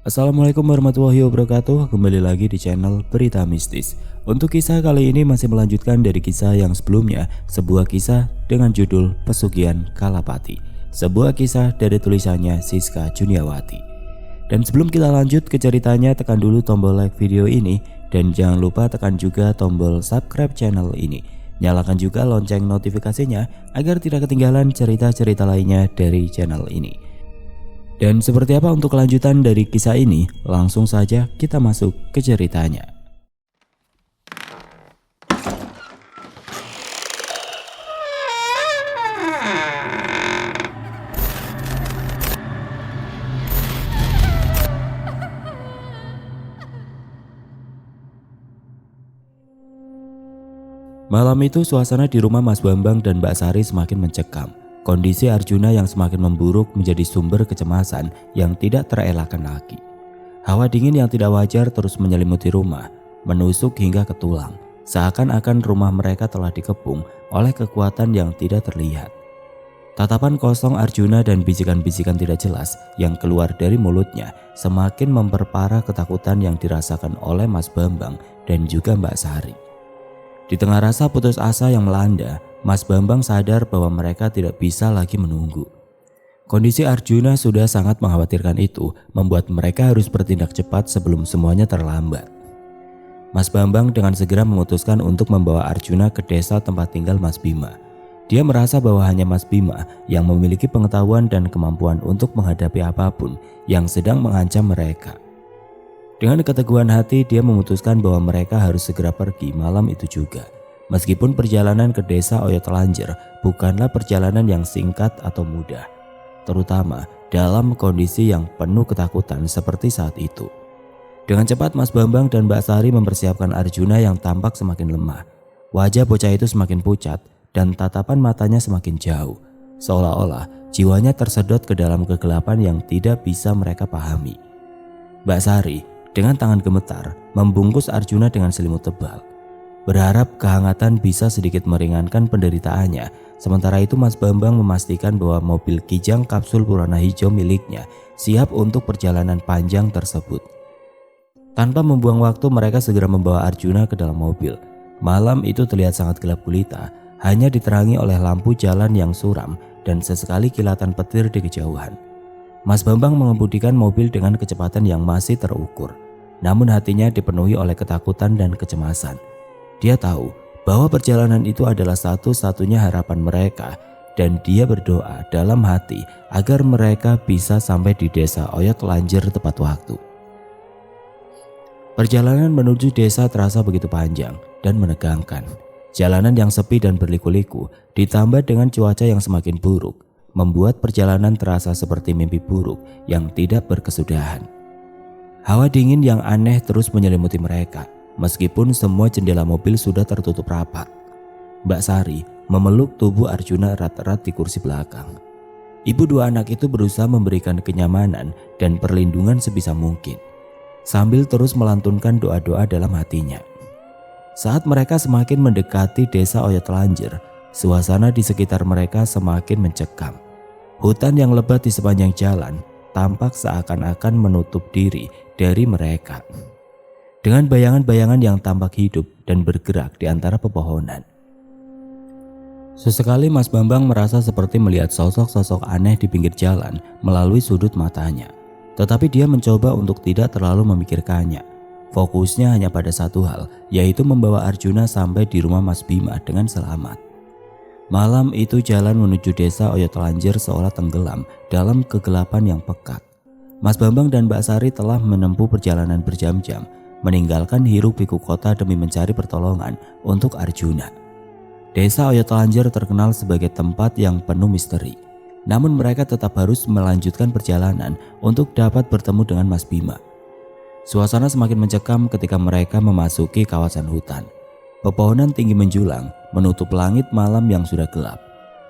Assalamualaikum warahmatullahi wabarakatuh. Kembali lagi di channel Berita Mistis. Untuk kisah kali ini masih melanjutkan dari kisah yang sebelumnya, sebuah kisah dengan judul Pesugihan Kalapati. Sebuah kisah dari tulisannya Siska Juniawati. Dan sebelum kita lanjut ke ceritanya, tekan dulu tombol like video ini dan jangan lupa tekan juga tombol subscribe channel ini. Nyalakan juga lonceng notifikasinya agar tidak ketinggalan cerita-cerita lainnya dari channel ini. Dan seperti apa untuk kelanjutan dari kisah ini? Langsung saja kita masuk ke ceritanya. Malam itu suasana di rumah Mas Bambang dan Mbak Sari semakin mencekam. Kondisi Arjuna yang semakin memburuk menjadi sumber kecemasan yang tidak terelakkan lagi. Hawa dingin yang tidak wajar terus menyelimuti rumah, menusuk hingga ke tulang. Seakan-akan rumah mereka telah dikepung oleh kekuatan yang tidak terlihat. Tatapan kosong Arjuna dan bisikan-bisikan tidak jelas yang keluar dari mulutnya semakin memperparah ketakutan yang dirasakan oleh Mas Bambang dan juga Mbak Sari. Di tengah rasa putus asa yang melanda, Mas Bambang sadar bahwa mereka tidak bisa lagi menunggu. Kondisi Arjuna sudah sangat mengkhawatirkan itu, membuat mereka harus bertindak cepat sebelum semuanya terlambat. Mas Bambang dengan segera memutuskan untuk membawa Arjuna ke desa tempat tinggal Mas Bima. Dia merasa bahwa hanya Mas Bima yang memiliki pengetahuan dan kemampuan untuk menghadapi apapun yang sedang mengancam mereka. Dengan keteguhan hati, dia memutuskan bahwa mereka harus segera pergi malam itu juga. Meskipun perjalanan ke desa Oyot Lanjer bukanlah perjalanan yang singkat atau mudah, terutama dalam kondisi yang penuh ketakutan seperti saat itu. Dengan cepat Mas Bambang dan Mbak Sari mempersiapkan Arjuna yang tampak semakin lemah. Wajah bocah itu semakin pucat dan tatapan matanya semakin jauh, seolah-olah jiwanya tersedot ke dalam kegelapan yang tidak bisa mereka pahami. Mbak Sari dengan tangan gemetar membungkus Arjuna dengan selimut tebal, berharap kehangatan bisa sedikit meringankan penderitaannya. Sementara itu Mas Bambang memastikan bahwa mobil Kijang kapsul berwarna hijau miliknya siap untuk perjalanan panjang tersebut. Tanpa membuang waktu, mereka segera membawa Arjuna ke dalam mobil. Malam itu terlihat sangat gelap gulita, hanya diterangi oleh lampu jalan yang suram dan sesekali kilatan petir di kejauhan. Mas Bambang mengemudikan mobil dengan kecepatan yang masih terukur, namun hatinya dipenuhi oleh ketakutan dan kecemasan. Dia tahu bahwa perjalanan itu adalah satu-satunya harapan mereka dan dia berdoa dalam hati agar mereka bisa sampai di desa Oyot Lanjer tepat waktu. Perjalanan menuju desa terasa begitu panjang dan menegangkan. Jalanan yang sepi dan berliku-liku ditambah dengan cuaca yang semakin buruk membuat perjalanan terasa seperti mimpi buruk yang tidak berkesudahan. Hawa dingin yang aneh terus menyelimuti mereka, meskipun semua jendela mobil sudah tertutup rapat. Mbak Sari memeluk tubuh Arjuna erat-erat di kursi belakang. Ibu dua anak itu berusaha memberikan kenyamanan dan perlindungan sebisa mungkin, sambil terus melantunkan doa-doa dalam hatinya. Saat mereka semakin mendekati desa Oyot Lanjer, suasana di sekitar mereka semakin mencekam. Hutan yang lebat di sepanjang jalan tampak seakan-akan menutup diri dari mereka, dengan bayangan-bayangan yang tampak hidup dan bergerak di antara pepohonan. Sesekali Mas Bambang merasa seperti melihat sosok-sosok aneh di pinggir jalan melalui sudut matanya. Tetapi dia mencoba untuk tidak terlalu memikirkannya. Fokusnya hanya pada satu hal, yaitu membawa Arjuna sampai di rumah Mas Bima dengan selamat. Malam itu jalan menuju desa Oyot Lanjer seolah tenggelam dalam kegelapan yang pekat. Mas Bambang dan Mbak Sari telah menempuh perjalanan berjam-jam, meninggalkan hiruk-pikuk kota demi mencari pertolongan untuk Arjuna. Desa Oyot Lanjer terkenal sebagai tempat yang penuh misteri. Namun mereka tetap harus melanjutkan perjalanan untuk dapat bertemu dengan Mas Bima. Suasana semakin mencekam ketika mereka memasuki kawasan hutan. Pepohonan tinggi menjulang menutup langit malam yang sudah gelap.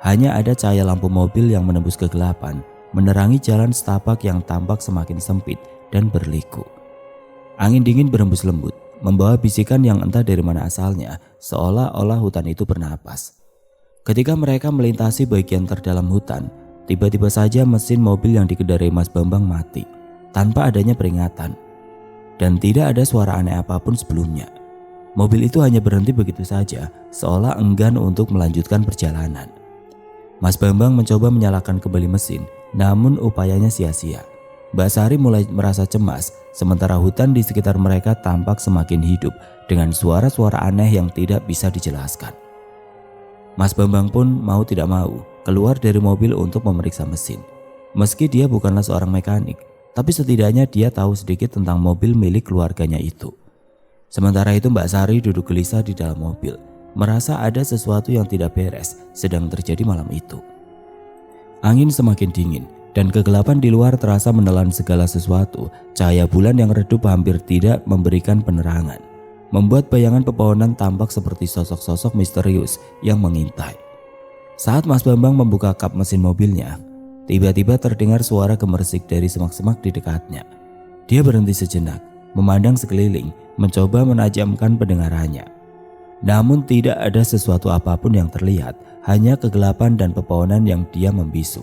Hanya ada cahaya lampu mobil yang menembus kegelapan, menerangi jalan setapak yang tampak semakin sempit dan berliku. Angin dingin berembus lembut, membawa bisikan yang entah dari mana asalnya, seolah-olah hutan itu bernapas. Ketika mereka melintasi bagian terdalam hutan, tiba-tiba saja mesin mobil yang dikendarai Mas Bambang mati. tanpa adanya peringatan. Dan tidak ada suara aneh apapun sebelumnya. Mobil itu hanya berhenti begitu saja, seolah enggan untuk melanjutkan perjalanan. Mas Bambang mencoba menyalakan kembali mesin, namun upayanya sia-sia. Mbak Sari mulai merasa cemas, sementara hutan di sekitar mereka tampak semakin hidup dengan suara-suara aneh yang tidak bisa dijelaskan. Mas Bambang pun mau tidak mau keluar dari mobil untuk memeriksa mesin. Meski dia bukanlah seorang mekanik, tapi setidaknya dia tahu sedikit tentang mobil milik keluarganya itu. Sementara itu Mbak Sari duduk gelisah di dalam mobil, merasa ada sesuatu yang tidak beres sedang terjadi malam itu. Angin semakin dingin dan kegelapan di luar terasa menelan segala sesuatu. Cahaya bulan yang redup hampir tidak memberikan penerangan, membuat bayangan pepohonan tampak seperti sosok-sosok misterius yang mengintai. Saat Mas Bambang membuka kap mesin mobilnya, tiba-tiba terdengar suara gemersik dari semak-semak di dekatnya. Dia berhenti sejenak, memandang sekeliling, mencoba menajamkan pendengarannya. Namun tidak ada sesuatu apapun yang terlihat, hanya kegelapan dan pepohonan yang diam membisu.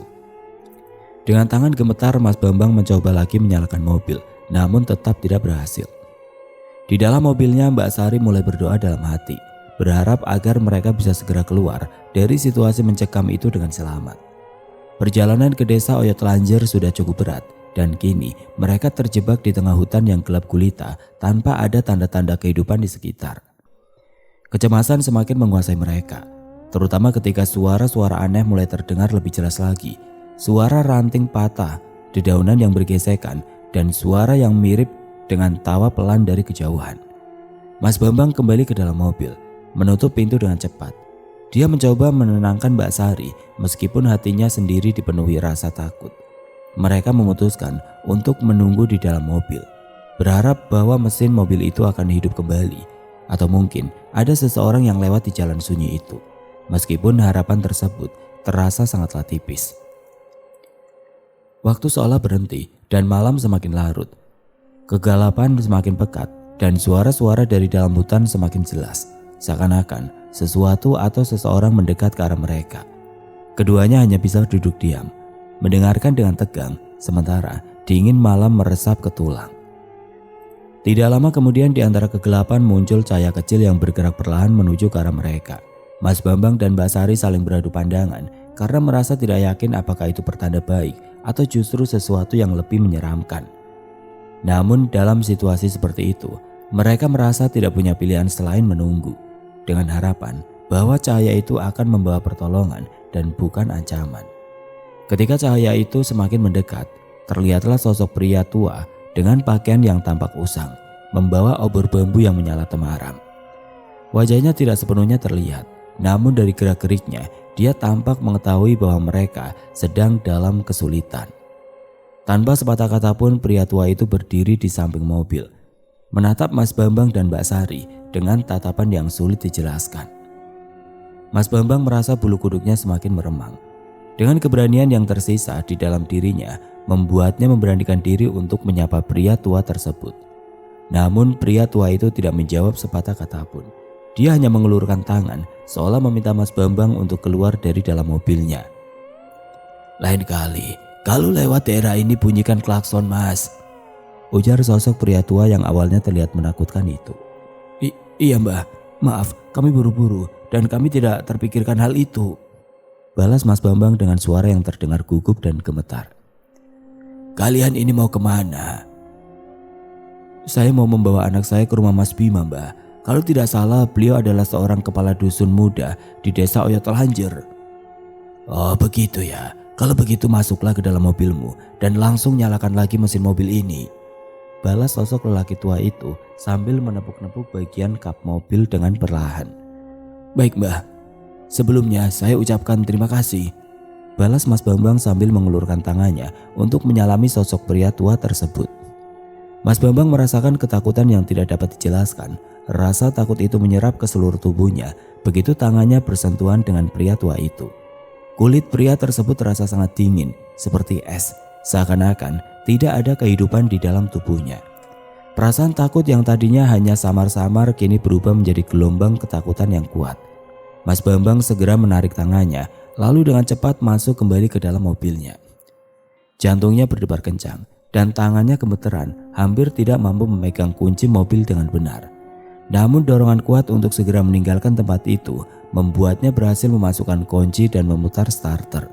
Dengan tangan gemetar, Mas Bambang mencoba lagi menyalakan mobil, namun tetap tidak berhasil. Di dalam mobilnya, Mbak Sari mulai berdoa dalam hati, berharap agar mereka bisa segera keluar dari situasi mencekam itu dengan selamat. Perjalanan ke desa Oyot Lanjer sudah cukup berat, dan kini mereka terjebak di tengah hutan yang gelap gulita tanpa ada tanda-tanda kehidupan di sekitar. Kecemasan semakin menguasai mereka, terutama ketika suara-suara aneh mulai terdengar lebih jelas lagi. Suara ranting patah, dedaunan yang bergesekan, dan suara yang mirip dengan tawa pelan dari kejauhan. Mas Bambang kembali ke dalam mobil, menutup pintu dengan cepat. Dia mencoba menenangkan Mbak Sari meskipun hatinya sendiri dipenuhi rasa takut. Mereka memutuskan untuk menunggu di dalam mobil, berharap bahwa mesin mobil itu akan hidup kembali, atau mungkin ada seseorang yang lewat di jalan sunyi itu. Meskipun harapan tersebut terasa sangatlah tipis. Waktu seolah berhenti dan malam semakin larut. Kegelapan semakin pekat dan suara-suara dari dalam hutan semakin jelas. Seakan-akan sesuatu atau seseorang mendekat ke arah mereka. Keduanya hanya bisa duduk diam, mendengarkan dengan tegang, sementara dingin malam meresap ke tulang. Tidak lama kemudian di antara kegelapan muncul cahaya kecil yang bergerak perlahan menuju ke arah mereka. Mas Bambang dan Mbak Sari saling beradu pandangan karena merasa tidak yakin apakah itu pertanda baik atau justru sesuatu yang lebih menyeramkan. Namun dalam situasi seperti itu, mereka merasa tidak punya pilihan selain menunggu, dengan harapan bahwa cahaya itu akan membawa pertolongan dan bukan ancaman. Ketika cahaya itu semakin mendekat, terlihatlah sosok pria tua dengan pakaian yang tampak usang, membawa obor bambu yang menyala temaram. Wajahnya tidak sepenuhnya terlihat, namun dari gerak-geriknya dia tampak mengetahui bahwa mereka sedang dalam kesulitan. Tanpa sepatah kata pun pria tua itu berdiri di samping mobil, menatap Mas Bambang dan Mbak Sari dengan tatapan yang sulit dijelaskan. Mas Bambang merasa bulu kuduknya semakin meremang. Dengan keberanian yang tersisa di dalam dirinya, membuatnya memberanikan diri untuk menyapa pria tua tersebut. Namun pria tua itu tidak menjawab sepatah kata pun. Dia hanya mengelurkan tangan seolah meminta Mas Bambang untuk keluar dari dalam mobilnya. "Lain kali, kalau lewat daerah ini bunyikan klakson, Mas," ujar sosok pria tua yang awalnya terlihat menakutkan itu. Iya Mbah, maaf kami buru-buru dan kami tidak terpikirkan hal itu," balas Mas Bambang dengan suara yang terdengar gugup dan gemetar. "Kalian ini mau kemana?" "Saya mau membawa anak saya ke rumah Mas Bima, Mbah. Kalau tidak salah beliau adalah seorang kepala dusun muda di desa Oyot Lanjer." "Oh begitu ya, kalau begitu masuklah ke dalam mobilmu dan langsung nyalakan lagi mesin mobil ini," balas sosok lelaki tua itu sambil menepuk-nepuk bagian kap mobil dengan perlahan. "Baik Mbah, sebelumnya saya ucapkan terima kasih," balas Mas Bambang sambil mengulurkan tangannya untuk menyalami sosok pria tua tersebut. Mas Bambang merasakan ketakutan yang tidak dapat dijelaskan. Rasa takut itu menyerap ke seluruh tubuhnya begitu tangannya bersentuhan dengan pria tua itu. Kulit pria tersebut terasa sangat dingin, seperti es, seakan-akan tidak ada kehidupan di dalam tubuhnya. Perasaan takut yang tadinya hanya samar-samar kini berubah menjadi gelombang ketakutan yang kuat. Mas Bambang segera menarik tangannya, lalu dengan cepat masuk kembali ke dalam mobilnya. Jantungnya berdebar kencang, dan tangannya gemeteran, hampir tidak mampu memegang kunci mobil dengan benar. Namun dorongan kuat untuk segera meninggalkan tempat itu membuatnya berhasil memasukkan kunci dan memutar starter.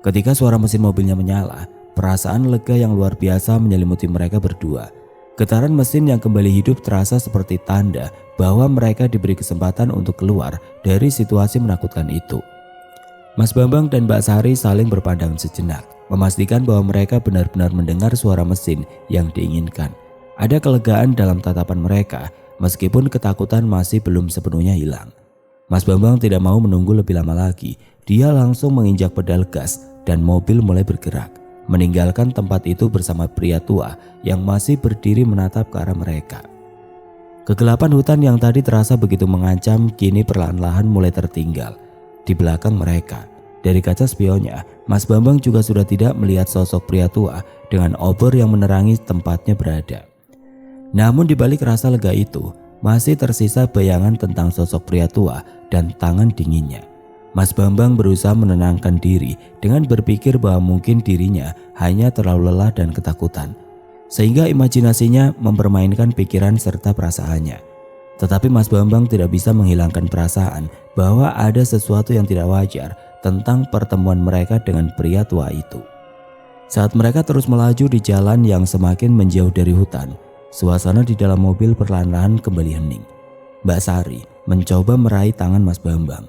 Ketika suara mesin mobilnya menyala, perasaan lega yang luar biasa menyelimuti mereka berdua. Getaran mesin yang kembali hidup terasa seperti tanda bahwa mereka diberi kesempatan untuk keluar dari situasi menakutkan itu. Mas Bambang dan Mbak Sari saling berpandang sejenak, memastikan bahwa mereka benar-benar mendengar suara mesin yang diinginkan. Ada kelegaan dalam tatapan mereka, meskipun ketakutan masih belum sepenuhnya hilang. Mas Bambang tidak mau menunggu lebih lama lagi. Dia langsung menginjak pedal gas dan mobil mulai bergerak, meninggalkan tempat itu bersama pria tua yang masih berdiri menatap ke arah mereka. Kegelapan hutan yang tadi terasa begitu mengancam kini perlahan-lahan mulai tertinggal di belakang mereka. Dari kaca spionnya, Mas Bambang juga sudah tidak melihat sosok pria tua dengan obor yang menerangi tempatnya berada. Namun di balik rasa lega itu, masih tersisa bayangan tentang sosok pria tua dan tangan dinginnya. Mas Bambang berusaha menenangkan diri dengan berpikir bahwa mungkin dirinya hanya terlalu lelah dan ketakutan, sehingga imajinasinya mempermainkan pikiran serta perasaannya. Tetapi Mas Bambang tidak bisa menghilangkan perasaan bahwa ada sesuatu yang tidak wajar tentang pertemuan mereka dengan pria tua itu. Saat mereka terus melaju di jalan yang semakin menjauh dari hutan, suasana di dalam mobil perlahan-lahan kembali hening. Mbak Sari mencoba meraih tangan Mas Bambang,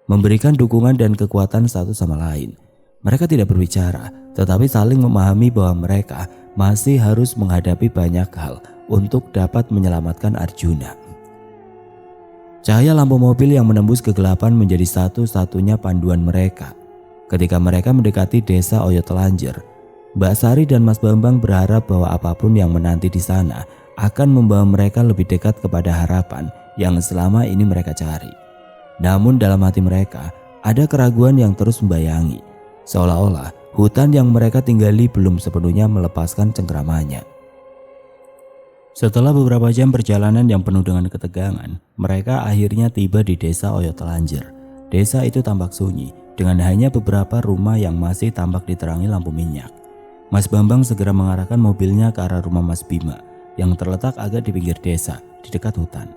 memberikan dukungan dan kekuatan satu sama lain. Mereka tidak berbicara, tetapi saling memahami bahwa mereka masih harus menghadapi banyak hal untuk dapat menyelamatkan Arjuna. Cahaya lampu mobil yang menembus kegelapan menjadi satu-satunya panduan mereka. Ketika mereka mendekati desa Oyo Telanjer, Mbak Sari dan Mas Bambang berharap bahwa apapun yang menanti di sana akan membawa mereka lebih dekat kepada harapan yang selama ini mereka cari. Namun dalam hati mereka ada keraguan yang terus membayangi, seolah-olah hutan yang mereka tinggali belum sepenuhnya melepaskan cengkeramannya. Setelah beberapa jam perjalanan yang penuh dengan ketegangan, mereka akhirnya tiba di desa Oyo Telanjer. Desa itu tampak sunyi dengan hanya beberapa rumah yang masih tampak diterangi lampu minyak. Mas Bambang segera mengarahkan mobilnya ke arah rumah Mas Bima yang terletak agak di pinggir desa di dekat hutan.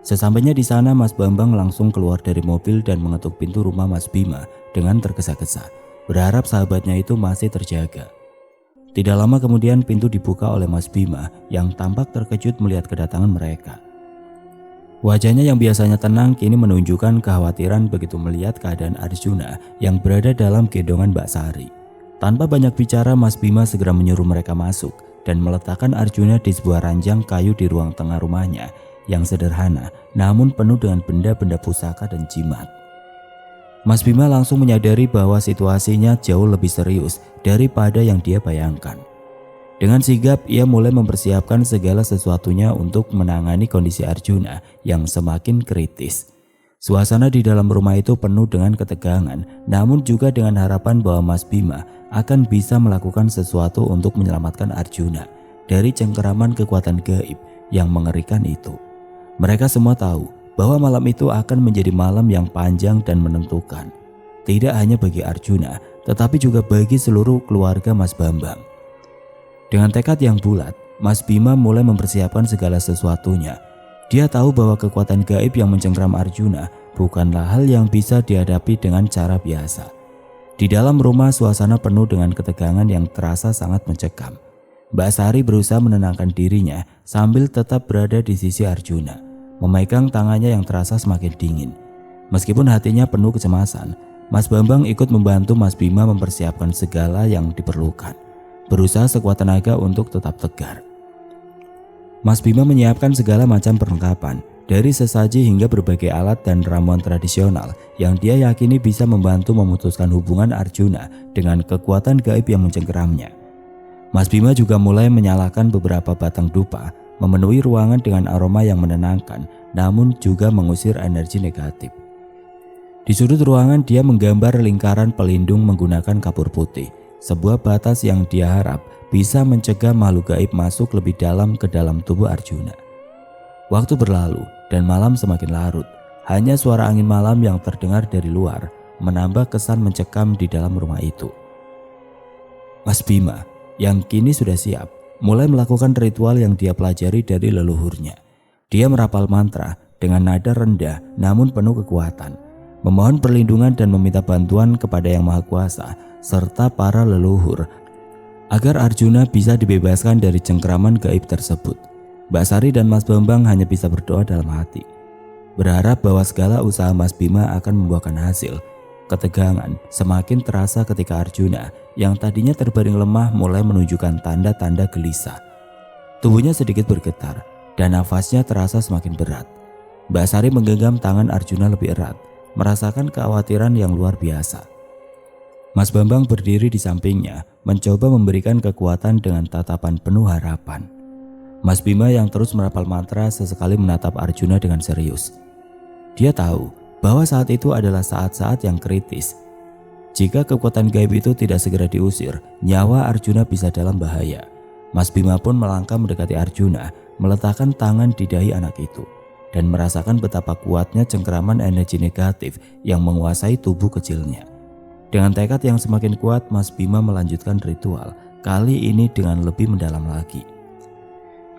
Sesampainya di sana, Mas Bambang langsung keluar dari mobil dan mengetuk pintu rumah Mas Bima dengan tergesa-gesa, berharap sahabatnya itu masih terjaga. Tidak lama kemudian pintu dibuka oleh Mas Bima yang tampak terkejut melihat kedatangan mereka. Wajahnya yang biasanya tenang kini menunjukkan kekhawatiran begitu melihat keadaan Arjuna yang berada dalam gendongan Mbak Sari. Tanpa banyak bicara, Mas Bima segera menyuruh mereka masuk dan meletakkan Arjuna di sebuah ranjang kayu di ruang tengah rumahnya yang sederhana namun penuh dengan benda-benda pusaka dan jimat. Mas Bima langsung menyadari bahwa situasinya jauh lebih serius daripada yang dia bayangkan. Dengan sigap ia mulai mempersiapkan segala sesuatunya untuk menangani kondisi Arjuna yang semakin kritis. Suasana di dalam rumah itu penuh dengan ketegangan, namun juga dengan harapan bahwa Mas Bima akan bisa melakukan sesuatu untuk menyelamatkan Arjuna dari cengkeraman kekuatan gaib yang mengerikan itu. Mereka semua tahu bahwa malam itu akan menjadi malam yang panjang dan menentukan. Tidak hanya bagi Arjuna, tetapi juga bagi seluruh keluarga Mas Bambang. Dengan tekad yang bulat, Mas Bima mulai mempersiapkan segala sesuatunya. Dia tahu bahwa kekuatan gaib yang mencengkeram Arjuna bukanlah hal yang bisa dihadapi dengan cara biasa. Di dalam rumah suasana penuh dengan ketegangan yang terasa sangat mencekam. Mbak Sari berusaha menenangkan dirinya sambil tetap berada di sisi Arjuna, memegang tangannya yang terasa semakin dingin. Meskipun hatinya penuh kecemasan, Mas Bambang ikut membantu Mas Bima mempersiapkan segala yang diperlukan, berusaha sekuat tenaga untuk tetap tegar. Mas Bima menyiapkan segala macam perlengkapan, dari sesaji hingga berbagai alat dan ramuan tradisional yang dia yakini bisa membantu memutuskan hubungan Arjuna dengan kekuatan gaib yang mencengkeramnya. Mas Bima juga mulai menyalakan beberapa batang dupa, memenuhi ruangan dengan aroma yang menenangkan namun juga mengusir energi negatif. Di sudut ruangan dia menggambar lingkaran pelindung menggunakan kapur putih, sebuah batas yang dia harap bisa mencegah makhluk gaib masuk lebih dalam ke dalam tubuh Arjuna. Waktu berlalu dan malam semakin larut. Hanya suara angin malam yang terdengar dari luar menambah kesan mencekam di dalam rumah itu. Mas Bima, yang kini sudah siap, mulai melakukan ritual yang dia pelajari dari leluhurnya. Dia merapal mantra dengan nada rendah namun penuh kekuatan, memohon perlindungan dan meminta bantuan kepada Yang Maha Kuasa serta para leluhur agar Arjuna bisa dibebaskan dari cengkraman gaib tersebut. Mbak Sari dan Mas Bambang hanya bisa berdoa dalam hati, berharap bahwa segala usaha Mas Bima akan membuahkan hasil. Ketegangan semakin terasa ketika Arjuna yang tadinya terbaring lemah mulai menunjukkan tanda-tanda gelisah. Tubuhnya sedikit bergetar dan nafasnya terasa semakin berat. Mbak Sari menggenggam tangan Arjuna lebih erat, merasakan kekhawatiran yang luar biasa. Mas Bambang berdiri di sampingnya, mencoba memberikan kekuatan dengan tatapan penuh harapan. Mas Bima yang terus merapal mantra sesekali menatap Arjuna dengan serius. Dia tahu bahwa saat itu adalah saat-saat yang kritis. Jika kekuatan gaib itu tidak segera diusir, nyawa Arjuna bisa dalam bahaya. Mas Bima pun melangkah mendekati Arjuna, meletakkan tangan di dahi anak itu, dan merasakan betapa kuatnya cengkraman energi negatif yang menguasai tubuh kecilnya. Dengan tekad yang semakin kuat, Mas Bima melanjutkan ritual, kali ini dengan lebih mendalam lagi.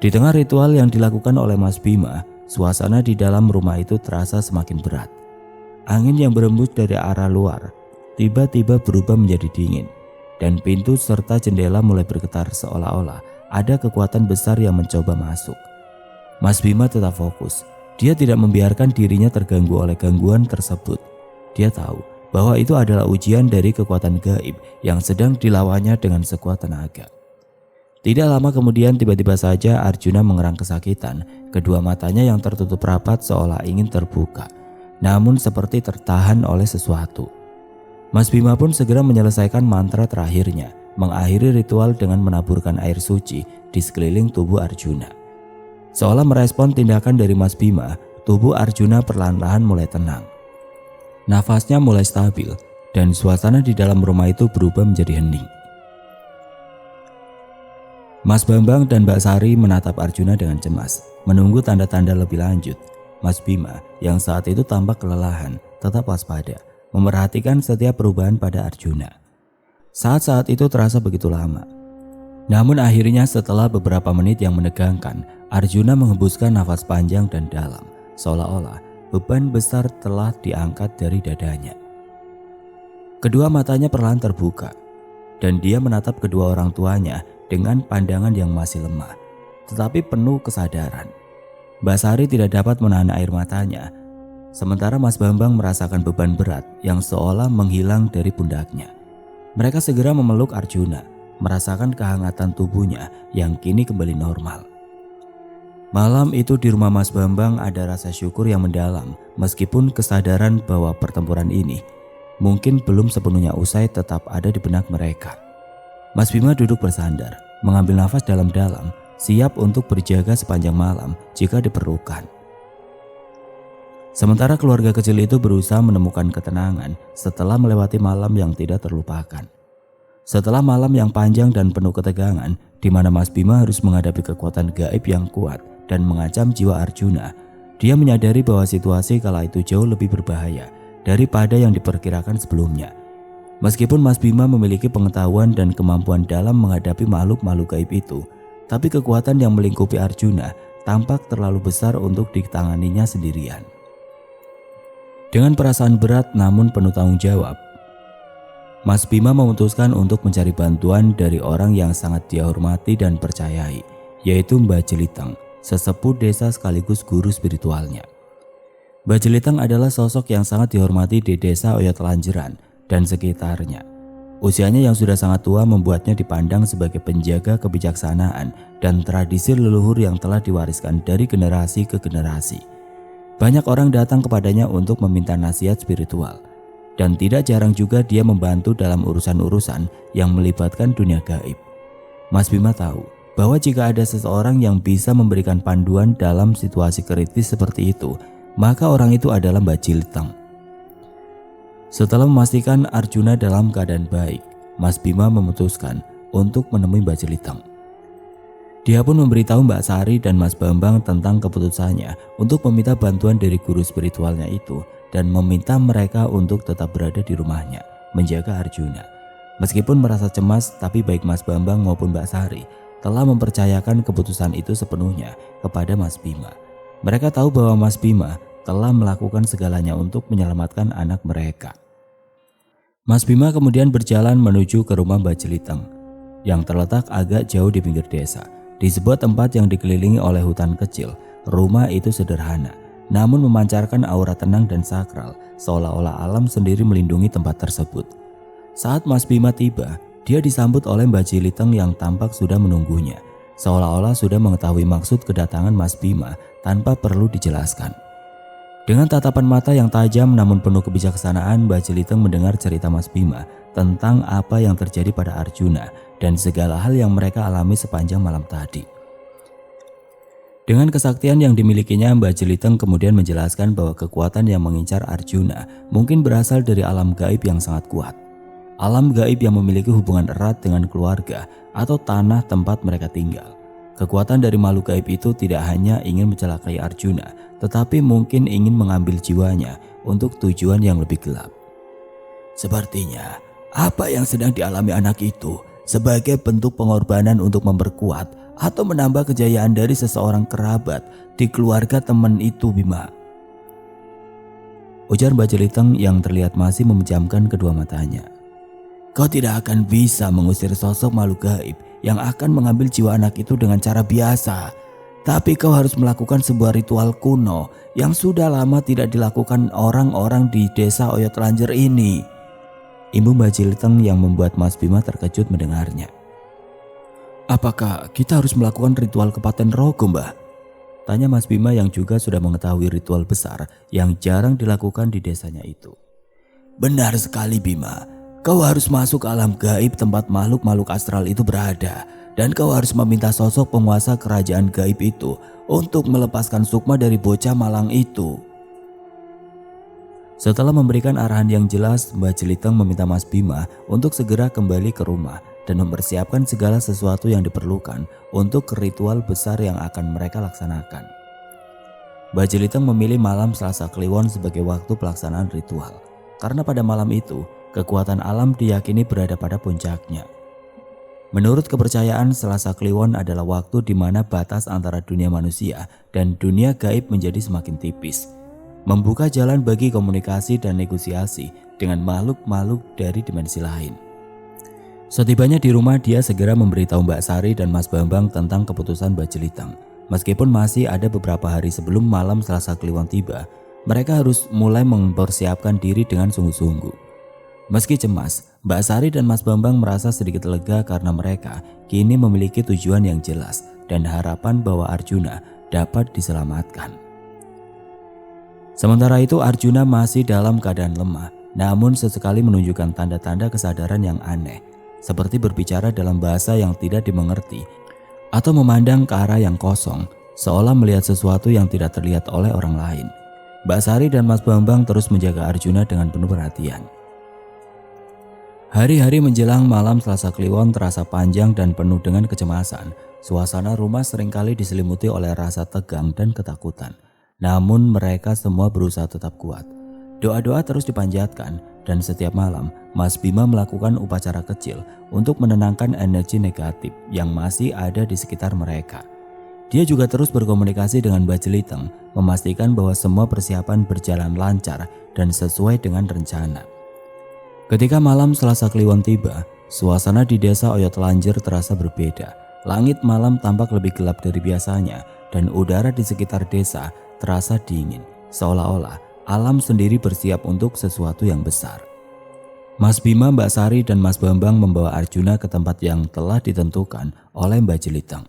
Di tengah ritual yang dilakukan oleh Mas Bima, suasana di dalam rumah itu terasa semakin berat. Angin yang berembus dari arah luar tiba-tiba berubah menjadi dingin, dan pintu serta jendela mulai bergetar seolah-olah ada kekuatan besar yang mencoba masuk. Mas Bima tetap fokus. Dia tidak membiarkan dirinya terganggu oleh gangguan tersebut. Dia tahu bahwa itu adalah ujian dari kekuatan gaib yang sedang dilawannya dengan sekuat tenaga. Tidak lama kemudian tiba-tiba saja Arjuna mengerang kesakitan. Kedua matanya yang tertutup rapat seolah ingin terbuka, namun seperti tertahan oleh sesuatu. Mas Bima pun segera menyelesaikan mantra terakhirnya, mengakhiri ritual dengan menaburkan air suci di sekeliling tubuh Arjuna. Seolah merespon tindakan dari Mas Bima, tubuh Arjuna perlahan-lahan mulai tenang. Nafasnya mulai stabil dan suasana di dalam rumah itu berubah menjadi hening. Mas Bambang dan Mbak Sari menatap Arjuna dengan cemas, menunggu tanda-tanda lebih lanjut. Mas Bima yang saat itu tampak kelelahan tetap waspada, memerhatikan setiap perubahan pada Arjuna. Saat-saat itu terasa begitu lama. Namun akhirnya setelah beberapa menit yang menegangkan, Arjuna menghembuskan nafas panjang dan dalam, seolah-olah beban besar telah diangkat dari dadanya. Kedua matanya perlahan terbuka, dan dia menatap kedua orang tuanya dengan pandangan yang masih lemah, tetapi penuh kesadaran. Mbak Sari tidak dapat menahan air matanya, sementara Mas Bambang merasakan beban berat yang seolah menghilang dari pundaknya. Mereka segera memeluk Arjuna, merasakan kehangatan tubuhnya yang kini kembali normal. Malam itu di rumah Mas Bambang ada rasa syukur yang mendalam, meskipun kesadaran bahwa pertempuran ini mungkin belum sepenuhnya usai tetap ada di benak mereka. Mas Bima duduk bersandar, mengambil nafas dalam-dalam, siap untuk berjaga sepanjang malam jika diperlukan. Sementara keluarga kecil itu berusaha menemukan ketenangan setelah melewati malam yang tidak terlupakan. Setelah malam yang panjang dan penuh ketegangan, di mana Mas Bima harus menghadapi kekuatan gaib yang kuat dan mengancam jiwa Arjuna, dia menyadari bahwa situasi kala itu jauh lebih berbahaya daripada yang diperkirakan sebelumnya. Meskipun Mas Bima memiliki pengetahuan dan kemampuan dalam menghadapi makhluk-makhluk gaib itu, tapi kekuatan yang melingkupi Arjuna tampak terlalu besar untuk ditanganinya sendirian. Dengan perasaan berat namun penuh tanggung jawab, Mas Bima memutuskan untuk mencari bantuan dari orang yang sangat dia hormati dan percayai, yaitu Mbah Jeliteng, sesepuh desa sekaligus guru spiritualnya. Mbah Jeliteng adalah sosok yang sangat dihormati di desa Oyot Lanjeran dan sekitarnya. Usianya yang sudah sangat tua membuatnya dipandang sebagai penjaga kebijaksanaan dan tradisi leluhur yang telah diwariskan dari generasi ke generasi. Banyak orang datang kepadanya untuk meminta nasihat spiritual, dan tidak jarang juga dia membantu dalam urusan-urusan yang melibatkan dunia gaib. Mas Bima tahu bahwa jika ada seseorang yang bisa memberikan panduan dalam situasi kritis seperti itu, maka orang itu adalah Mbah Jeliteng. Setelah memastikan Arjuna dalam keadaan baik, Mas Bima memutuskan untuk menemui Mbah Jeliteng. Dia pun memberitahu Mbak Sari dan Mas Bambang tentang keputusannya untuk meminta bantuan dari guru spiritualnya itu dan meminta mereka untuk tetap berada di rumahnya, menjaga Arjuna. Meskipun merasa cemas, tapi baik Mas Bambang maupun Mbak Sari telah mempercayakan keputusan itu sepenuhnya kepada Mas Bima. Mereka tahu bahwa Mas Bima telah melakukan segalanya untuk menyelamatkan anak mereka. Mas Bima kemudian berjalan menuju ke rumah Mbak Jeliteng yang terletak agak jauh di pinggir desa. Di sebuah tempat yang dikelilingi oleh hutan kecil, rumah itu sederhana, namun memancarkan aura tenang dan sakral, seolah-olah alam sendiri melindungi tempat tersebut. Saat Mas Bima tiba, dia disambut oleh Mbak Jeliteng yang tampak sudah menunggunya, seolah-olah sudah mengetahui maksud kedatangan Mas Bima tanpa perlu dijelaskan. Dengan tatapan mata yang tajam namun penuh kebijaksanaan, Mbak Jeliteng mendengar cerita Mas Bima tentang apa yang terjadi pada Arjuna dan segala hal yang mereka alami sepanjang malam tadi. Dengan kesaktian yang dimilikinya, Mbak Jeliteng kemudian menjelaskan bahwa kekuatan yang mengincar Arjuna mungkin berasal dari alam gaib yang sangat kuat. Alam gaib yang memiliki hubungan erat dengan keluarga atau tanah tempat mereka tinggal. Kekuatan dari makhluk gaib itu tidak hanya ingin mencelakai Arjuna, tetapi mungkin ingin mengambil jiwanya untuk tujuan yang lebih gelap. Sepertinya apa yang sedang dialami anak itu sebagai bentuk pengorbanan untuk memperkuat atau menambah kejayaan dari seseorang kerabat di keluarga teman itu, Bima. Ujar Mbak Jeliteng yang terlihat masih memejamkan kedua matanya. Kau tidak akan bisa mengusir sosok makhluk gaib yang akan mengambil jiwa anak itu dengan cara biasa. Tapi kau harus melakukan sebuah ritual kuno yang sudah lama tidak dilakukan orang-orang di desa Oyot Lanjer ini. Imbu Mbak Jeliteng yang membuat Mas Bima terkejut mendengarnya. Apakah kita harus melakukan ritual kepaten rogo, Mbah? Tanya Mas Bima yang juga sudah mengetahui ritual besar yang jarang dilakukan di desanya itu. Benar sekali, Bima. Kau harus masuk alam gaib tempat makhluk-makhluk astral itu berada. Dan kau harus meminta sosok penguasa kerajaan gaib itu untuk melepaskan sukma dari bocah malang itu. Setelah memberikan arahan yang jelas, Mbak Jeliteng meminta Mas Bima untuk segera kembali ke rumah dan mempersiapkan segala sesuatu yang diperlukan untuk ritual besar yang akan mereka laksanakan. Mbak Jeliteng memilih malam Selasa Kliwon sebagai waktu pelaksanaan ritual, karena pada malam itu kekuatan alam diyakini berada pada puncaknya. Menurut kepercayaan, Selasa Kliwon adalah waktu di mana batas antara dunia manusia dan dunia gaib menjadi semakin tipis, membuka jalan bagi komunikasi dan negosiasi dengan makhluk-makhluk dari dimensi lain. Setibanya di rumah, dia segera memberitahu Mbak Sari dan Mas Bambang tentang keputusan Mbak Jeliteng. Meskipun masih ada beberapa hari sebelum malam Selasa Kliwon tiba, mereka harus mulai mempersiapkan diri dengan sungguh-sungguh. Meski cemas, Mbak Sari dan Mas Bambang merasa sedikit lega karena mereka kini memiliki tujuan yang jelas dan harapan bahwa Arjuna dapat diselamatkan. Sementara itu Arjuna masih dalam keadaan lemah, namun sesekali menunjukkan tanda-tanda kesadaran yang aneh, seperti berbicara dalam bahasa yang tidak dimengerti atau memandang ke arah yang kosong, seolah melihat sesuatu yang tidak terlihat oleh orang lain. Mbak Sari dan Mas Bambang terus menjaga Arjuna dengan penuh perhatian. Hari-hari menjelang malam Selasa Kliwon terasa panjang dan penuh dengan kecemasan. Suasana rumah seringkali diselimuti oleh rasa tegang dan ketakutan. Namun mereka semua berusaha tetap kuat. Doa-doa terus dipanjatkan dan setiap malam Mas Bima melakukan upacara kecil untuk menenangkan energi negatif yang masih ada di sekitar mereka. Dia juga terus berkomunikasi dengan Mbak Jeliteng, memastikan bahwa semua persiapan berjalan lancar dan sesuai dengan rencana. Ketika malam Selasa Kliwon tiba, suasana di desa Oyot Lanjer terasa berbeda. Langit malam tampak lebih gelap dari biasanya dan udara di sekitar desa terasa dingin, seolah-olah alam sendiri bersiap untuk sesuatu yang besar. Mas Bima, Mbak Sari dan Mas Bambang membawa Arjuna ke tempat yang telah ditentukan oleh Mbak Jeliteng.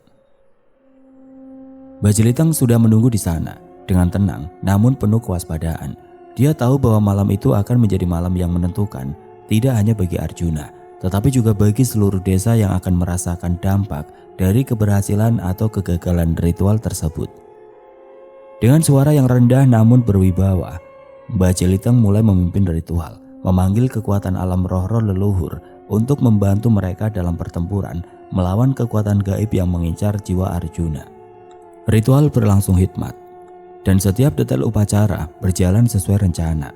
Mbak Jeliteng sudah menunggu di sana dengan tenang namun penuh kewaspadaan. Dia tahu bahwa malam itu akan menjadi malam yang menentukan, tidak hanya bagi Arjuna, tetapi juga bagi seluruh desa yang akan merasakan dampak dari keberhasilan atau kegagalan ritual tersebut. Dengan suara yang rendah namun berwibawa, Mbak Jeliteng mulai memimpin ritual, memanggil kekuatan alam roh-roh leluhur untuk membantu mereka dalam pertempuran melawan kekuatan gaib yang mengincar jiwa Arjuna. Ritual berlangsung hikmat, dan setiap detail upacara berjalan sesuai rencana.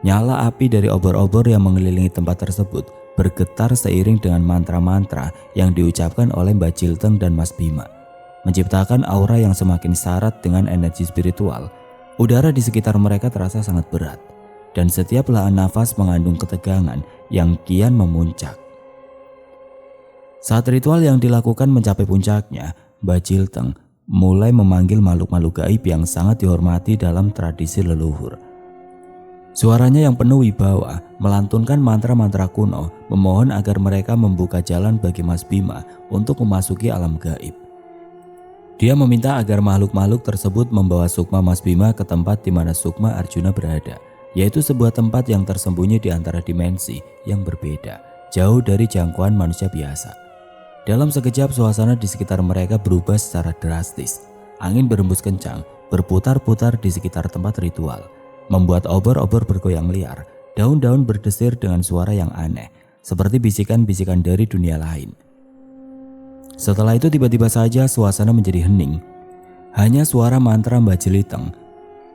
Nyala api dari obor-obor yang mengelilingi tempat tersebut bergetar seiring dengan mantra-mantra yang diucapkan oleh Mbak Jilteng dan Mas Bima, menciptakan aura yang semakin syarat dengan energi spiritual. Udara di sekitar mereka terasa sangat berat, dan setiap helaan nafas mengandung ketegangan yang kian memuncak. Saat ritual yang dilakukan mencapai puncaknya, Mbak Jilteng mulai memanggil makhluk-makhluk gaib yang sangat dihormati dalam tradisi leluhur. Suaranya yang penuh wibawa melantunkan mantra-mantra kuno, memohon agar mereka membuka jalan bagi Mas Bima untuk memasuki alam gaib. Dia meminta agar makhluk-makhluk tersebut membawa sukma Mas Bima ke tempat di mana sukma Arjuna berada, yaitu sebuah tempat yang tersembunyi di antara dimensi yang berbeda, jauh dari jangkauan manusia biasa. Dalam sekejap suasana di sekitar mereka berubah secara drastis. Angin berembus kencang, berputar-putar di sekitar tempat ritual, membuat obor-obor bergoyang liar. Daun-daun berdesir dengan suara yang aneh, seperti bisikan-bisikan dari dunia lain. Setelah itu tiba-tiba saja suasana menjadi hening. Hanya suara mantra Mbak Jilteng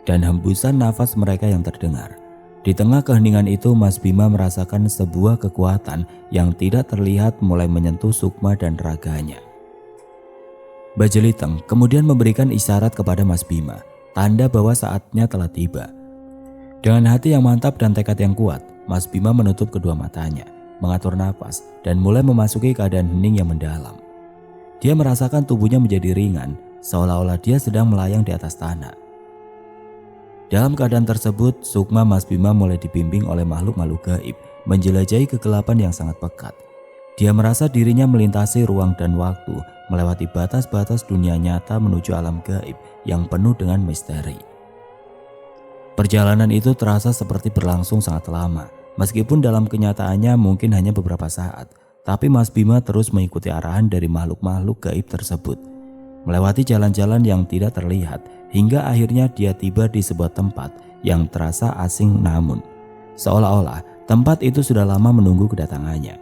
dan hembusan nafas mereka yang terdengar. Di tengah keheningan itu, Mas Bima merasakan sebuah kekuatan yang tidak terlihat mulai menyentuh sukma dan raganya. Mbak Jilteng kemudian memberikan isyarat kepada Mas Bima, tanda bahwa saatnya telah tiba. Dengan hati yang mantap dan tekad yang kuat, Mas Bima menutup kedua matanya, mengatur napas, dan mulai memasuki keadaan hening yang mendalam. Dia merasakan tubuhnya menjadi ringan, seolah-olah dia sedang melayang di atas tanah. Dalam keadaan tersebut, sukma Mas Bima mulai dibimbing oleh makhluk-makhluk gaib, menjelajahi kegelapan yang sangat pekat. Dia merasa dirinya melintasi ruang dan waktu, melewati batas-batas dunia nyata menuju alam gaib yang penuh dengan misteri. Perjalanan itu terasa seperti berlangsung sangat lama, meskipun dalam kenyataannya mungkin hanya beberapa saat, tapi Mas Bima terus mengikuti arahan dari makhluk-makhluk gaib tersebut, melewati jalan-jalan yang tidak terlihat, hingga akhirnya dia tiba di sebuah tempat yang terasa asing, namun seolah-olah tempat itu sudah lama menunggu kedatangannya.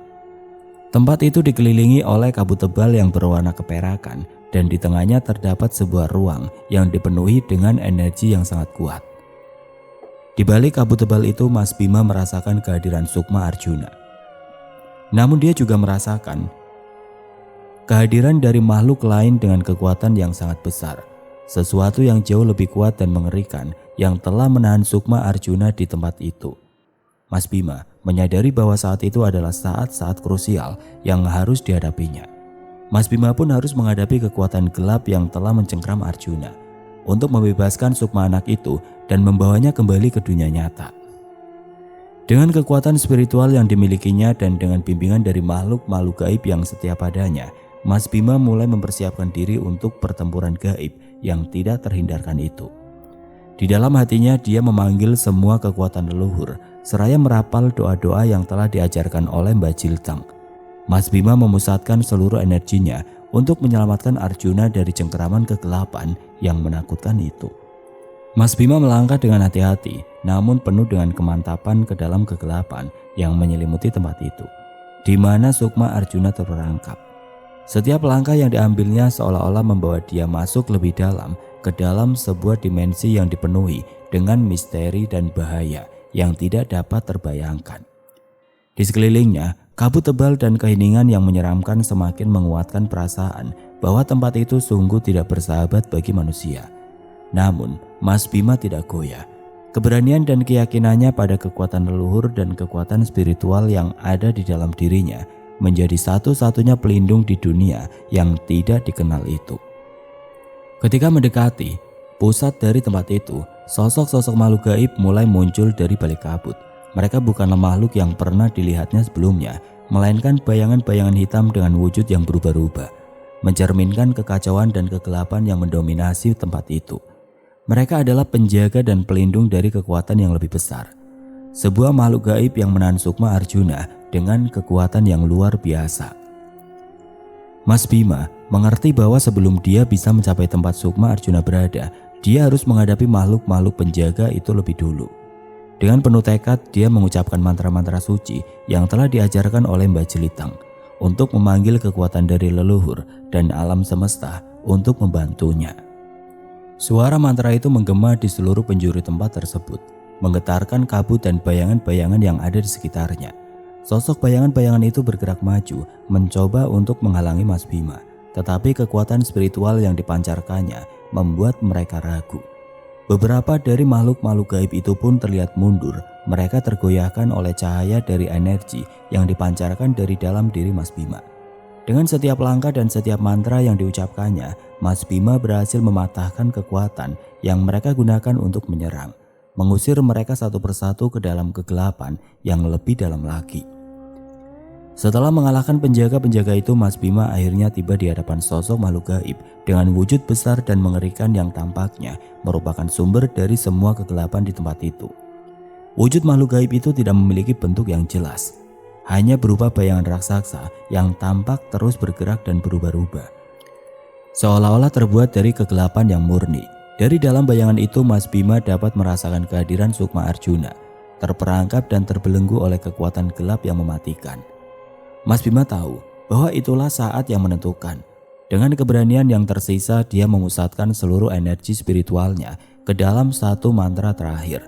Tempat itu dikelilingi oleh kabut tebal yang berwarna keperakan, dan di tengahnya terdapat sebuah ruang yang dipenuhi dengan energi yang sangat kuat. Di balik kabut tebal itu, Mas Bima merasakan kehadiran sukma Arjuna. Namun dia juga merasakan kehadiran dari makhluk lain dengan kekuatan yang sangat besar. Sesuatu yang jauh lebih kuat dan mengerikan yang telah menahan sukma Arjuna di tempat itu. Mas Bima menyadari bahwa saat itu adalah saat-saat krusial yang harus dihadapinya. Mas Bima pun harus menghadapi kekuatan gelap yang telah mencengkram Arjuna untuk membebaskan sukma anak itu dan membawanya kembali ke dunia nyata. Dengan kekuatan spiritual yang dimilikinya dan dengan bimbingan dari makhluk-makhluk gaib yang setia padanya, Mas Bima mulai mempersiapkan diri untuk pertempuran gaib yang tidak terhindarkan itu. Di dalam hatinya dia memanggil semua kekuatan leluhur, seraya merapal doa-doa yang telah diajarkan oleh Mbak Jilteng. Mas Bima memusatkan seluruh energinya untuk menyelamatkan Arjuna dari cengkeraman kegelapan yang menakutkan itu. Mas Bima melangkah dengan hati-hati, namun penuh dengan kemantapan ke dalam kegelapan yang menyelimuti tempat itu, di mana sukma Arjuna terperangkap. Setiap langkah yang diambilnya seolah-olah membawa dia masuk lebih dalam ke dalam sebuah dimensi yang dipenuhi dengan misteri dan bahaya yang tidak dapat terbayangkan. Di sekelilingnya, kabut tebal dan keheningan yang menyeramkan semakin menguatkan perasaan bahwa tempat itu sungguh tidak bersahabat bagi manusia. Namun, Mas Bima tidak goyah. Keberanian dan keyakinannya pada kekuatan leluhur dan kekuatan spiritual yang ada di dalam dirinya menjadi satu-satunya pelindung di dunia yang tidak dikenal itu. Ketika mendekati pusat dari tempat itu, sosok-sosok makhluk gaib mulai muncul dari balik kabut. Mereka bukanlah makhluk yang pernah dilihatnya sebelumnya, melainkan bayangan-bayangan hitam dengan wujud yang berubah-ubah, mencerminkan kekacauan dan kegelapan yang mendominasi tempat itu. Mereka adalah penjaga dan pelindung dari kekuatan yang lebih besar. Sebuah makhluk gaib yang menahan sukma Arjuna dengan kekuatan yang luar biasa. Mas Bima mengerti bahwa sebelum dia bisa mencapai tempat sukma Arjuna berada, dia harus menghadapi makhluk-makhluk penjaga itu lebih dulu. Dengan penuh tekad, dia mengucapkan mantra-mantra suci yang telah diajarkan oleh Mbak Jilteng untuk memanggil kekuatan dari leluhur dan alam semesta untuk membantunya. Suara mantra itu menggema di seluruh penjuru tempat tersebut, menggetarkan kabut dan bayangan-bayangan yang ada di sekitarnya. Sosok bayangan-bayangan itu bergerak maju, mencoba untuk menghalangi Mas Bima. Tetapi kekuatan spiritual yang dipancarkannya membuat mereka ragu. Beberapa dari makhluk-makhluk gaib itu pun terlihat mundur. Mereka tergoyahkan oleh cahaya dari energi yang dipancarkan dari dalam diri Mas Bima. Dengan setiap langkah dan setiap mantra yang diucapkannya, Mas Bima berhasil mematahkan kekuatan yang mereka gunakan untuk menyerang, mengusir mereka satu persatu ke dalam kegelapan yang lebih dalam lagi. Setelah mengalahkan penjaga-penjaga itu, Mas Bima akhirnya tiba di hadapan sosok makhluk gaib dengan wujud besar dan mengerikan yang tampaknya merupakan sumber dari semua kegelapan di tempat itu. Wujud makhluk gaib itu tidak memiliki bentuk yang jelas, hanya berupa bayangan raksasa yang tampak terus bergerak dan berubah-ubah, seolah-olah terbuat dari kegelapan yang murni. Dari dalam bayangan itu, Mas Bima dapat merasakan kehadiran Sukma Arjuna, terperangkap dan terbelenggu oleh kekuatan gelap yang mematikan. Mas Bima tahu bahwa itulah saat yang menentukan. Dengan keberanian yang tersisa, dia memusatkan seluruh energi spiritualnya ke dalam satu mantra terakhir.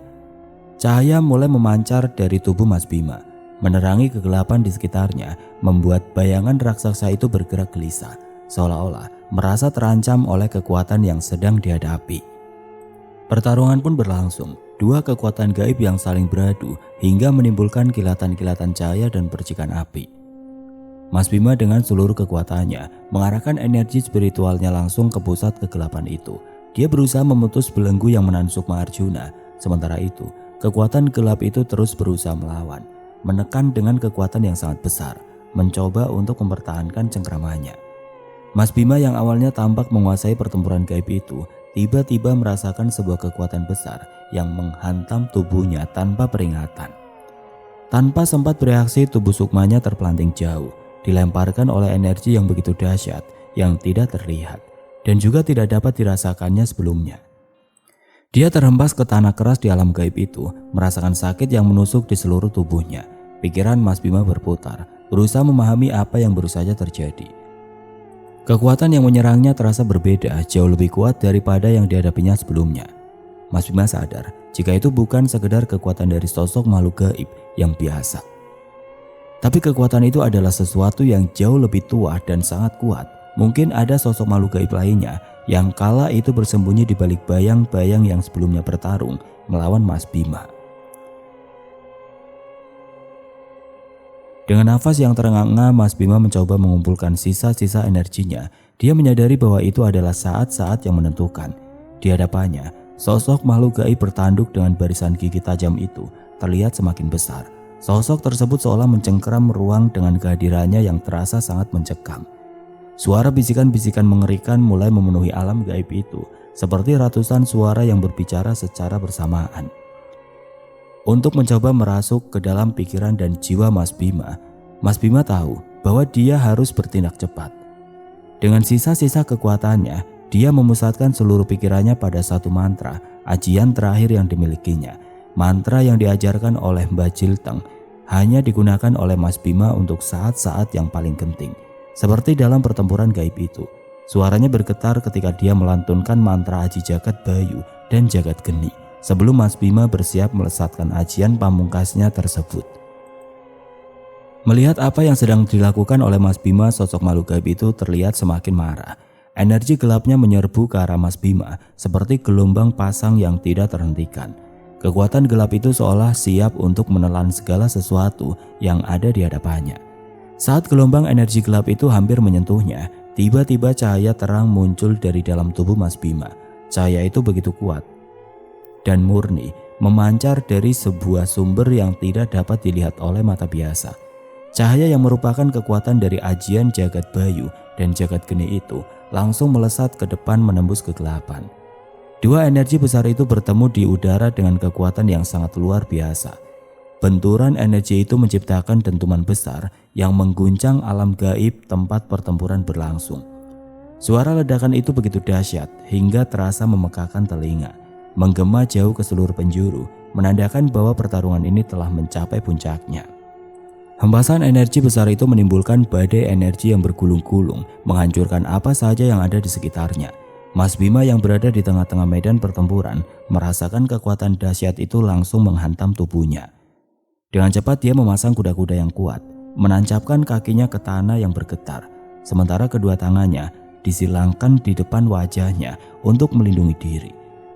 Cahaya mulai memancar dari tubuh Mas Bima, menerangi kegelapan di sekitarnya, membuat bayangan raksasa itu bergerak gelisah, seolah-olah merasa terancam oleh kekuatan yang sedang dihadapi. Pertarungan pun berlangsung. Dua kekuatan gaib yang saling beradu hingga menimbulkan kilatan-kilatan cahaya dan percikan api. Mas Bima dengan seluruh kekuatannya mengarahkan energi spiritualnya langsung ke pusat kegelapan itu. Dia berusaha memutus belenggu yang menahan Sukma Arjuna. Sementara itu, kekuatan gelap itu terus berusaha melawan, menekan dengan kekuatan yang sangat besar, mencoba untuk mempertahankan cengkramannya. Mas Bima yang awalnya tampak menguasai pertempuran gaib itu, tiba-tiba merasakan sebuah kekuatan besar yang menghantam tubuhnya tanpa peringatan. Tanpa sempat bereaksi, tubuh Sukmanya terpelanting jauh, dilemparkan oleh energi yang begitu dahsyat yang tidak terlihat dan juga tidak dapat dirasakannya sebelumnya. Dia terhempas ke tanah keras di alam gaib itu, merasakan sakit yang menusuk di seluruh tubuhnya. Pikiran Mas Bima berputar, berusaha memahami apa yang baru saja terjadi. Kekuatan yang menyerangnya terasa berbeda, jauh lebih kuat daripada yang dihadapinya sebelumnya. Mas Bima sadar jika itu bukan sekedar kekuatan dari sosok makhluk gaib yang biasa. Tapi kekuatan itu adalah sesuatu yang jauh lebih tua dan sangat kuat. Mungkin ada sosok makhluk gaib lainnya yang kala itu bersembunyi di balik bayang-bayang yang sebelumnya bertarung melawan Mas Bima. Dengan nafas yang terengah-engah, Mas Bima mencoba mengumpulkan sisa-sisa energinya. Dia menyadari bahwa itu adalah saat-saat yang menentukan. Di hadapannya, sosok makhluk gaib bertanduk dengan barisan gigi tajam itu terlihat semakin besar. Sosok tersebut seolah mencengkeram ruang dengan kehadirannya yang terasa sangat mencekam. Suara bisikan-bisikan mengerikan mulai memenuhi alam gaib itu, seperti ratusan suara yang berbicara secara bersamaan. Untuk mencoba merasuk ke dalam pikiran dan jiwa Mas Bima tahu bahwa dia harus bertindak cepat. Dengan sisa-sisa kekuatannya, dia memusatkan seluruh pikirannya pada satu mantra, ajian terakhir yang dimilikinya. Mantra yang diajarkan oleh Mbah Jilteng hanya digunakan oleh Mas Bima untuk saat-saat yang paling genting. Seperti dalam pertempuran gaib itu, suaranya bergetar ketika dia melantunkan mantra aji jagat bayu dan jagat geni sebelum Mas Bima bersiap melesatkan ajian pamungkasnya tersebut. Melihat apa yang sedang dilakukan oleh Mas Bima, sosok makhluk gaib itu terlihat semakin marah. Energi gelapnya menyerbu ke arah Mas Bima seperti gelombang pasang yang tidak terhentikan. Kekuatan gelap itu seolah siap untuk menelan segala sesuatu yang ada di hadapannya. Saat gelombang energi gelap itu hampir menyentuhnya, tiba-tiba cahaya terang muncul dari dalam tubuh Mas Bima. Cahaya itu begitu kuat dan murni, memancar dari sebuah sumber yang tidak dapat dilihat oleh mata biasa. Cahaya yang merupakan kekuatan dari ajian jagat bayu dan jagat geni itu langsung melesat ke depan menembus kegelapan. Dua energi besar itu bertemu di udara dengan kekuatan yang sangat luar biasa. Benturan energi itu menciptakan dentuman besar yang mengguncang alam gaib tempat pertempuran berlangsung. Suara ledakan itu begitu dahsyat hingga terasa memekakan telinga, menggema jauh ke seluruh penjuru, menandakan bahwa pertarungan ini telah mencapai puncaknya. Hempasan energi besar itu menimbulkan badai energi yang bergulung-gulung, menghancurkan apa saja yang ada di sekitarnya. Mas Bima yang berada di tengah-tengah medan pertempuran merasakan kekuatan dahsyat itu langsung menghantam tubuhnya. Dengan cepat dia memasang kuda-kuda yang kuat, menancapkan kakinya ke tanah yang bergetar, sementara kedua tangannya disilangkan di depan wajahnya untuk melindungi diri.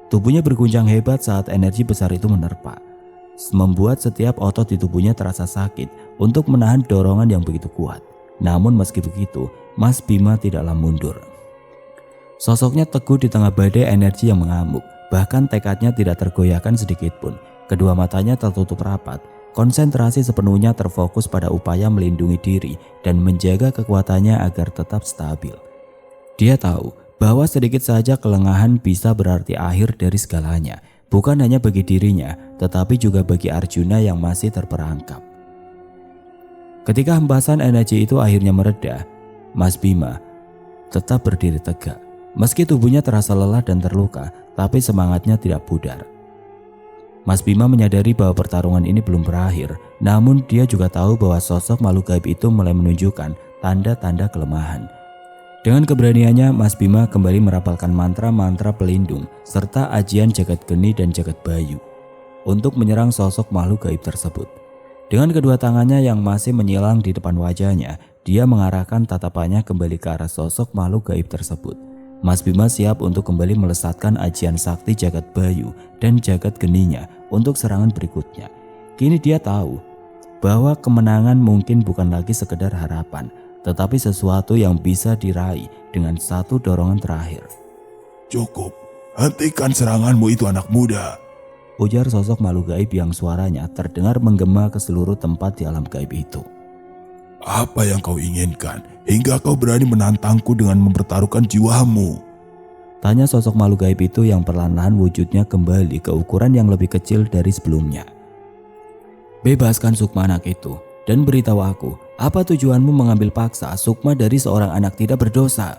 Tubuhnya berguncang hebat saat energi besar itu menerpa, membuat setiap otot di tubuhnya terasa sakit untuk menahan dorongan yang begitu kuat. Namun meski begitu, Mas Bima tidaklah mundur. Sosoknya teguh di tengah badai energi yang mengamuk, bahkan tekadnya tidak tergoyahkan sedikit pun. Kedua matanya tertutup rapat, konsentrasi sepenuhnya terfokus pada upaya melindungi diri dan menjaga kekuatannya agar tetap stabil. Dia tahu bahwa sedikit saja kelengahan bisa berarti akhir dari segalanya, bukan hanya bagi dirinya, tetapi juga bagi Arjuna yang masih terperangkap. Ketika hempasan energi itu akhirnya mereda, Mas Bima tetap berdiri tegak. Meski tubuhnya terasa lelah dan terluka, tapi semangatnya tidak pudar. Mas Bima menyadari bahwa pertarungan ini belum berakhir, namun dia juga tahu bahwa sosok makhluk gaib itu mulai menunjukkan tanda-tanda kelemahan. Dengan keberaniannya, Mas Bima kembali merapalkan mantra-mantra pelindung serta ajian jagat geni dan jagat bayu untuk menyerang sosok makhluk gaib tersebut. Dengan kedua tangannya yang masih menyilang di depan wajahnya, dia mengarahkan tatapannya kembali ke arah sosok makhluk gaib tersebut. Mas Bima siap untuk kembali melesatkan ajian sakti jagat bayu dan jagat geninya untuk serangan berikutnya. Kini dia tahu bahwa kemenangan mungkin bukan lagi sekedar harapan, tetapi sesuatu yang bisa diraih dengan satu dorongan terakhir. Cukup, hentikan seranganmu itu anak muda, ujar sosok makhluk gaib yang suaranya terdengar menggema ke seluruh tempat di alam gaib itu. Apa yang kau inginkan hingga kau berani menantangku dengan mempertaruhkan jiwamu? Tanya sosok makhluk gaib itu yang perlahan-lahan wujudnya kembali ke ukuran yang lebih kecil dari sebelumnya. Bebaskan Sukma anak itu dan beritahu aku, apa tujuanmu mengambil paksa Sukma dari seorang anak tidak berdosa?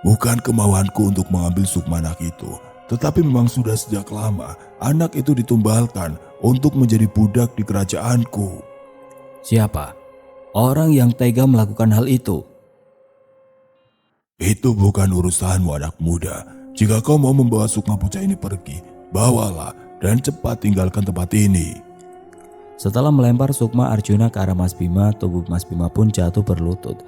Bukan kemauanku untuk mengambil Sukma anak itu, tetapi memang sudah sejak lama anak itu ditumbalkan untuk menjadi budak di kerajaanku. Siapa orang yang tega melakukan hal itu? Itu bukan urusanmu anak muda. Jika kau mau membawa Sukma bocah ini pergi, bawalah dan cepat tinggalkan tempat ini. Setelah melempar Sukma Arjuna ke arah Mas Bima, tubuh Mas Bima pun jatuh berlutut.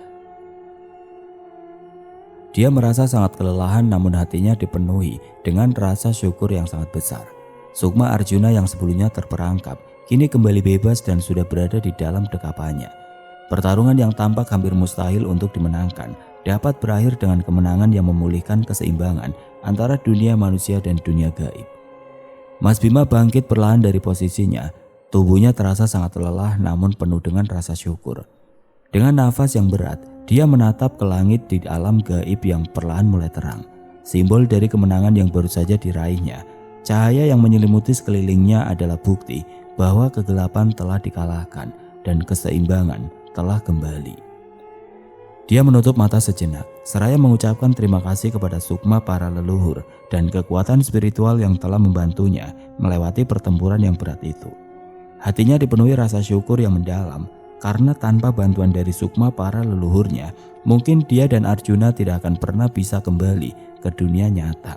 Dia merasa sangat kelelahan, namun hatinya dipenuhi dengan rasa syukur yang sangat besar. Sukma Arjuna yang sebelumnya terperangkap, kini kembali bebas dan sudah berada di dalam dekapannya. Pertarungan yang tampak hampir mustahil untuk dimenangkan dapat berakhir dengan kemenangan yang memulihkan keseimbangan antara dunia manusia dan dunia gaib. Mas Bima bangkit perlahan dari posisinya. Tubuhnya terasa sangat lelah namun penuh dengan rasa syukur. Dengan nafas yang berat, dia menatap ke langit di alam gaib yang perlahan mulai terang. Simbol dari kemenangan yang baru saja diraihnya. Cahaya yang menyelimuti sekelilingnya adalah bukti bahwa kegelapan telah dikalahkan dan keseimbangan telah kembali. Dia menutup mata sejenak, seraya mengucapkan terima kasih kepada Sukma para leluhur dan kekuatan spiritual yang telah membantunya melewati pertempuran yang berat itu. Hatinya dipenuhi rasa syukur yang mendalam, karena tanpa bantuan dari Sukma para leluhurnya, mungkin dia dan Arjuna tidak akan pernah bisa kembali ke dunia nyata.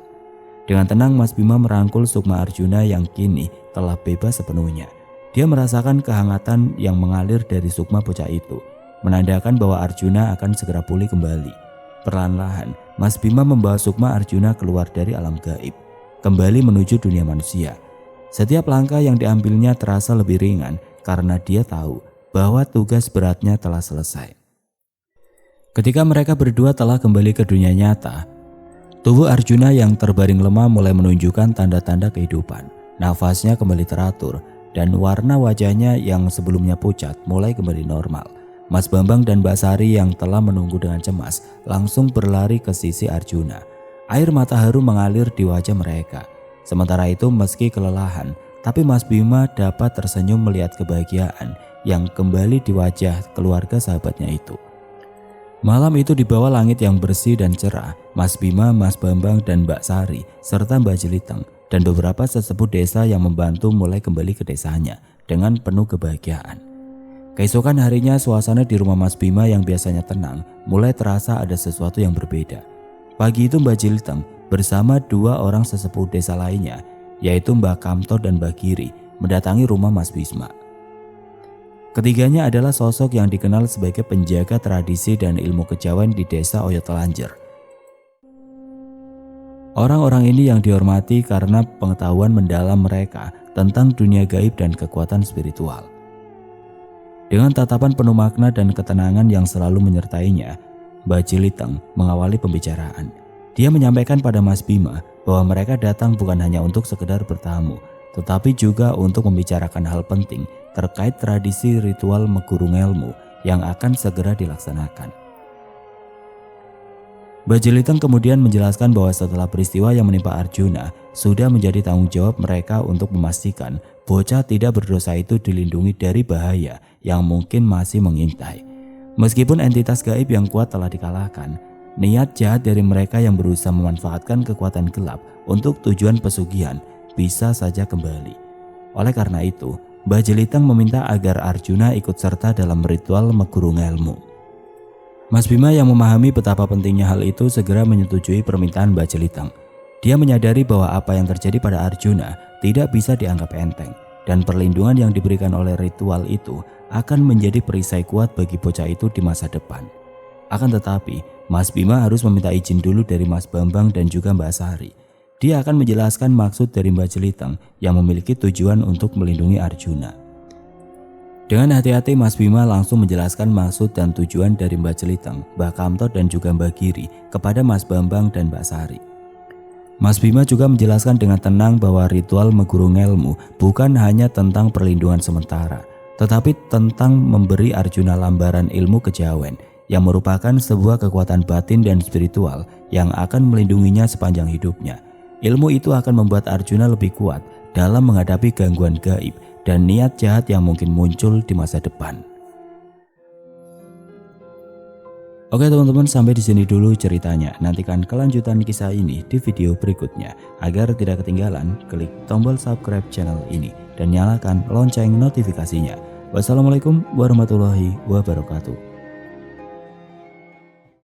Dengan tenang Mas Bima merangkul Sukma Arjuna yang kini telah bebas sepenuhnya. Dia merasakan kehangatan yang mengalir dari Sukma bocah itu, menandakan bahwa Arjuna akan segera pulih kembali. Perlahan-lahan, Mas Bima membawa Sukma Arjuna keluar dari alam gaib, kembali menuju dunia manusia. Setiap langkah yang diambilnya terasa lebih ringan karena dia tahu bahwa tugas beratnya telah selesai. Ketika mereka berdua telah kembali ke dunia nyata, tubuh Arjuna yang terbaring lemah mulai menunjukkan tanda-tanda kehidupan. Nafasnya kembali teratur dan warna wajahnya yang sebelumnya pucat mulai kembali normal. Mas Bambang dan Mbak Sari yang telah menunggu dengan cemas langsung berlari ke sisi Arjuna. Air mata haru mengalir di wajah mereka. Sementara itu meski kelelahan, tapi Mas Bima dapat tersenyum melihat kebahagiaan yang kembali di wajah keluarga sahabatnya itu. Malam itu di bawah langit yang bersih dan cerah, Mas Bima, Mas Bambang dan Mbak Sari serta Mbak Jeliteng dan beberapa sesepuh desa yang membantu mulai kembali ke desanya dengan penuh kebahagiaan. Keesokan harinya suasana di rumah Mas Bima yang biasanya tenang mulai terasa ada sesuatu yang berbeda. Pagi itu Mbak Jeliteng bersama dua orang sesepuh desa lainnya, yaitu Mbak Kamto dan Mbak Giri, mendatangi rumah Mas Bisma. Ketiganya adalah sosok yang dikenal sebagai penjaga tradisi dan ilmu kejawen di desa Oyotelanjer. Orang-orang ini yang dihormati karena pengetahuan mendalam mereka tentang dunia gaib dan kekuatan spiritual. Dengan tatapan penuh makna dan ketenangan yang selalu menyertainya, Mbah Jeliteng mengawali pembicaraan. Dia menyampaikan pada Mas Bima bahwa mereka datang bukan hanya untuk sekedar bertamu, tetapi juga untuk membicarakan hal penting terkait tradisi ritual Megurung Ngelmu yang akan segera dilaksanakan. Mbah Jeliteng kemudian menjelaskan bahwa setelah peristiwa yang menimpa Arjuna, sudah menjadi tanggung jawab mereka untuk memastikan bocah tidak berdosa itu dilindungi dari bahaya yang mungkin masih mengintai. Meskipun entitas gaib yang kuat telah dikalahkan, niat jahat dari mereka yang berusaha memanfaatkan kekuatan gelap untuk tujuan pesugihan bisa saja kembali. Oleh karena itu, Mbah Jeliteng meminta agar Arjuna ikut serta dalam ritual Megurung Ngelmu. Mas Bima yang memahami betapa pentingnya hal itu segera menyetujui permintaan Mbah Jeliteng. Dia menyadari bahwa apa yang terjadi pada Arjuna tidak bisa dianggap enteng, dan perlindungan yang diberikan oleh ritual itu akan menjadi perisai kuat bagi bocah itu di masa depan. Akan tetapi, Mas Bima harus meminta izin dulu dari Mas Bambang dan juga Mbak Sari. Dia akan menjelaskan maksud dari Mbah Jeliteng yang memiliki tujuan untuk melindungi Arjuna. Dengan hati-hati Mas Bima langsung menjelaskan maksud dan tujuan dari Mbah Jeliteng, Mbah Kamtot dan juga Mbah Giri kepada Mas Bambang dan Mbak Sari. Mas Bima juga menjelaskan dengan tenang bahwa ritual Megurung Ngelmu bukan hanya tentang perlindungan sementara, tetapi tentang memberi Arjuna lambaran ilmu kejawen yang merupakan sebuah kekuatan batin dan spiritual yang akan melindunginya sepanjang hidupnya. Ilmu itu akan membuat Arjuna lebih kuat dalam menghadapi gangguan gaib dan niat jahat yang mungkin muncul di masa depan. Oke teman-teman, sampai di sini dulu ceritanya. Nantikan kelanjutan kisah ini di video berikutnya. Agar tidak ketinggalan, klik tombol subscribe channel ini dan nyalakan lonceng notifikasinya. Wassalamualaikum warahmatullahi wabarakatuh.